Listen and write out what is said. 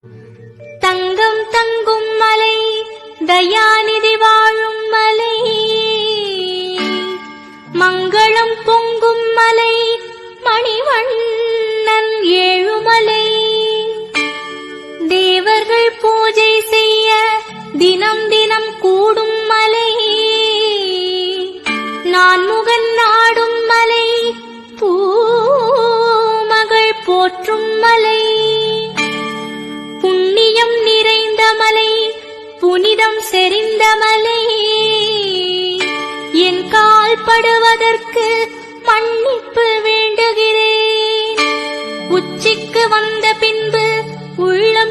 தங்கம் தங்கும் மலை, தயாநிதி வாழும் மலை, மங்களம் பொங்கும் மலை, மணிவண்ணன் ஏழுமலை, தேவர்கள் பூஜை செய்ய தினம் தினம் கூடும் மலை, நான்முகன் நாடும் மலை, பூமகள் போற்றும் மலை, புண்ணியம் நிறைந்த மலை, புனிதம் செறிந்த மலை, என் கால் படுவதற்கு மன்னிப்பு வேண்டுகிறேன். உச்சிக்கு வந்த பின்பு உள்ள